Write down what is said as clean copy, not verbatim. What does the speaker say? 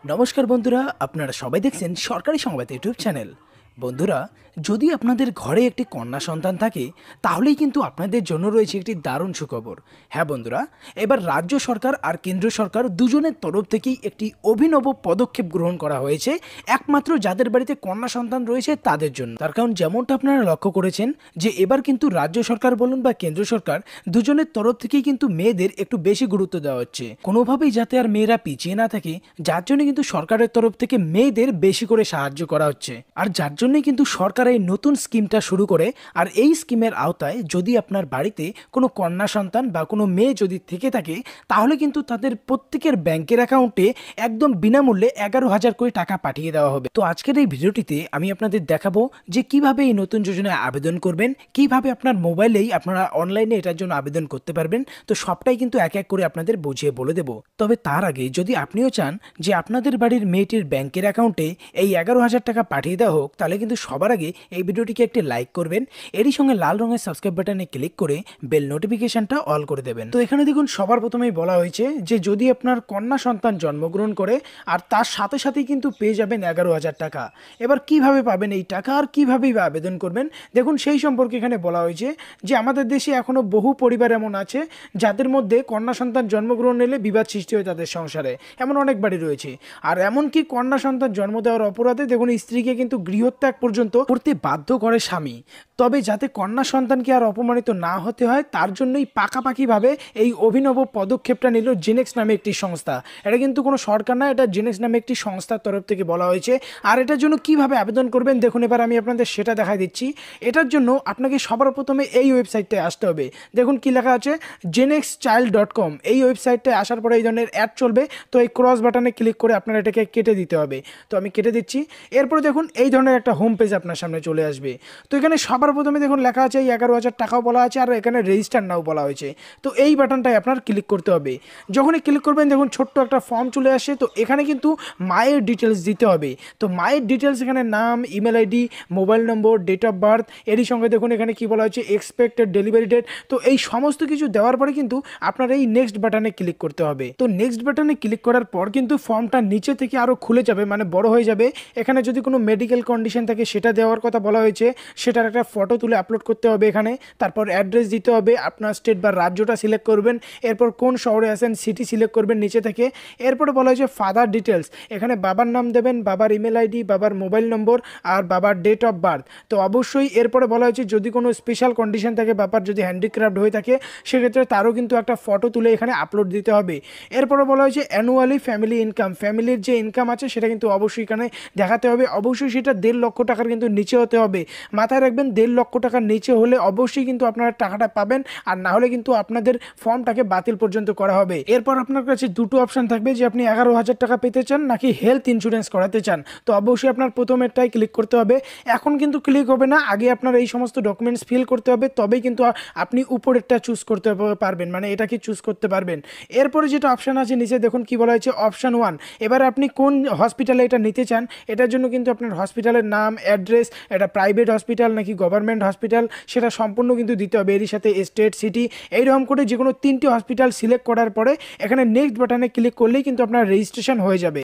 নমস্কার বন্ধুরা, আপনারা সবাই দেখছেন সরকারি সংবাদ ইউটিউব চ্যানেল। বন্ধুরা, যদি আপনাদের ঘরে একটি কন্যা সন্তান থাকে তাহলেই কিন্তু আপনাদের জন্য রয়েছে একটি দারুণ সুখবর। হ্যাঁ বন্ধুরা, এবার রাজ্য সরকার আর কেন্দ্র সরকার দুজনের তরফ থেকেই একটি অভিনব পদক্ষেপ গ্রহণ করা হয়েছে একমাত্র যাদের বাড়িতে কন্যা সন্তান রয়েছে তাদের জন্য। তার কারণ যেমনটা আপনারা লক্ষ্য করেছেন যে এবার কিন্তু রাজ্য সরকার বলুন বা কেন্দ্র সরকার দুজনের তরফ থেকেই কিন্তু মেয়েদের একটু বেশি গুরুত্ব দেওয়া হচ্ছে, কোনোভাবেই যাতে আর মেয়েরা পিছিয়ে না থাকে, যার জন্য কিন্তু সরকারের তরফ থেকে মেয়েদের বেশি করে সাহায্য করা হচ্ছে। আর যার জন্যই কিন্তু সরকার এই নতুন স্কিমটা শুরু করে। আর এই স্কিমের আওতায় যদি আপনার বাড়িতে কোনো কন্যা সন্তান বা কোনো মেয়ে যদি থেকে থাকে তাহলে কিন্তু তাদের প্রত্যেকের ব্যাংকের অ্যাকাউন্টে একদম বিনামূল্যে 11,000 করে টাকা পাঠিয়ে দেওয়া হবে। তো আজকের এই ভিডিওটিতে আমি আপনাদের দেখাবো যে কিভাবে এই নতুন যোজনায় আবেদন করবেন, কিভাবে আপনার মোবাইলেই আপনারা অনলাইনে এটার জন্য আবেদন করতে পারবেন। তো সবটাই কিন্তু এক এক করে আপনাদের বুঝিয়ে বলে দেব। তবে তার আগে যদি আপনিও চান যে আপনাদের বাড়ির মেয়েটির ব্যাংকের অ্যাকাউন্টে এই 11,000 টাকা পাঠিয়ে দেওয়া হোক, তাহলে কিন্তু সবার আগে এই ভিডিওটিকে একটি লাইক করবেন, এরই সঙ্গে লাল রঙের সাবস্ক্রাইব বাটনে ক্লিক করে বেল নোটিফিকেশনটা অল করে দেবেন। তো এখানে দেখুন সবার প্রথমেই বলা হয়েছে যে যদি আপনার কন্যা সন্তান জন্মগ্রহণ করে আর তার সাথে সাথেই কিন্তু পেয়ে যাবেন 11,000 টাকা। এবার কিভাবে পাবেন এই টাকা আর কিভাবেই বা আবেদন করবেন, দেখুন সেই সম্পর্কে এখানে বলা হয়েছে যে আমাদের দেশে এখনো বহু পরিবার এমন আছে যাদের মধ্যে কন্যা সন্তান জন্মগ্রহণ এলে বিবাদ সৃষ্টি হয় তাদের সংসারে, এমন অনেক বাড়ি রয়েছে। আর এমনকি কন্যা সন্তান জন্ম দেওয়ার অপরাধে দেখুন স্ত্রীকে কিন্তু গৃহত্যাগ পর্যন্ত করতে বাধ্য করে স্বামী। তবে যাতে কন্যা সন্তানকে আর অপমানিত না হতে হয় তার জন্যই পাকাপাকিভাবে এই অভিনব পদক্ষেপটা নিল জেনেক্স নামে একটি সংস্থা। এটা কিন্তু কোনো সরকার না, এটা জেনেক্স নামে একটি সংস্থার তরফ থেকে বলা হয়েছে। আর এটার জন্য কিভাবে আবেদন করবেন দেখুন এবার আমি আপনাদের সেটা দেখা দিচ্ছি। এটার জন্য আপনাকে সবার প্রথমে এই ওয়েবসাইটটায় আসতে হবে। দেখুন কি লেখা আছে, genexchild.com। এই ওয়েবসাইটটায় আসার পরে এই ধরনের অ্যাড চলবে। তো এই ক্রস বাটনে ক্লিক করে আপনার এটাকে কেটে দিতে হবে। তো আমি কেটে দিচ্ছি। এরপরে দেখুন এই ধরনের একটা হোম পেজ আপনার সামনে চলে আসবে। তো এখানে সবার প্রথমে দেখুন লেখা আছে এই 11,000 টাকাও বলা আছে আর এখানে রেজিস্টার নাও বলা হয়েছে। তো এই বাটনটায় আপনার ক্লিক করতে হবে। যখনই ক্লিক করবেন দেখুন ছোট্ট একটা ফর্ম চলে আসে। তো এখানে কিন্তু মায়ের ডিটেলস দিতে হবে। তো মায়ের ডিটেলস এখানে নাম, email ID, mobile number, date of birth, এরই সঙ্গে দেখুন এখানে কি বলা হচ্ছে এক্সপেক্টেড ডেলিভারি ডেট। তো এই সমস্ত কিছু দেওয়ার পরে কিন্তু আপনার এই নেক্সট বাটনে ক্লিক করতে হবে। তো নেক্সট বাটনে ক্লিক করার পর কিন্তু ফর্মটা নিচে থেকে আরও খুলে যাবে, মানে বড় হয়ে যাবে। এখানে যদি কোনো মেডিকেল কন্ডিশন থাকে সেটা দেওয়ার কথা বলা হয়েছে, সেটার একটা ফটো তুলে আপলোড করতে হবে এখানে। তারপর অ্যাড্রেস দিতে হবে, আপনার স্টেট বা রাজ্যটা সিলেক্ট করবেন, এরপর কোন শহরে আছেন সিটি সিলেক্ট করবেন নিচে থেকে। এরপরে বলা হয়েছে ফাদার ডিটেলস, এখানে বাবার নাম দেবেন, বাবার ইমেল আইডি, বাবার মোবাইল নম্বর আর বাবার ডেট অফ বার্থ। তো অবশ্যই এরপরে বলা হয়েছে যদি কোনো স্পেশাল কন্ডিশন থাকে, বাবার যদি হ্যান্ডিক্রাফট হয়ে থাকে সেক্ষেত্রে তারও কিন্তু একটা ফটো তুলে এখানে আপলোড দিতে হবে। এরপরে বলা হয়েছে অ্যানুয়ালি ফ্যামিলি ইনকাম, ফ্যামিলির যে ইনকাম আছে সেটা কিন্তু অবশ্যই এখানে দেখাতে হবে। অবশ্যই সেটা 1.5 লক্ষ টাকার কিন্তু নিচে হতে হবে। মাথায় রাখবেন 1.5 লক্ষ টাকার নিচে হলে অবশ্যই কিন্তু আপনারা টাকাটা পাবেন, আর না হলে কিন্তু আপনাদের ফর্মটাকে বাতিল পর্যন্ত করা হবে। এরপর আপনার কাছে দুটো অপশন থাকবে যে আপনি 11,000 টাকা পেতে চান নাকি হেলথ ইন্স্যুরেন্স করাতে চান। তো অবশ্যই আপনার প্রথমেরটাই ক্লিক করতে হবে। এখন কিন্তু ক্লিক হবে না, আগে আপনার এই সমস্ত ডকুমেন্টস ফিল করতে হবে, তবেই কিন্তু আপনি উপরেরটা চুজ করতে পারবেন, মানে এটাকে চুজ করতে পারবেন। এরপরে যেটা অপশান আছে নিচে দেখুন কি বলা হয়েছে অপশান 1। এবার আপনি কোন হসপিটালে এটা নিতে চান, এটার জন্য কিন্তু আপনার হসপিটালের নাম, অ্যাড্রেস, এটা প্রাইভেট হসপিটাল নাকি গভর্নমেন্ট হসপিটাল সেটা সম্পূর্ণ কিন্তু দিতে হবে। এরই সাথে স্টেট, সিটি, এইরকম করে যে কোনো 3টি হসপিটাল সিলেক্ট করার পরে এখানে নেক্সট বাটনে ক্লিক করলেই কিন্তু আপনার রেজিস্ট্রেশন হয়ে যাবে।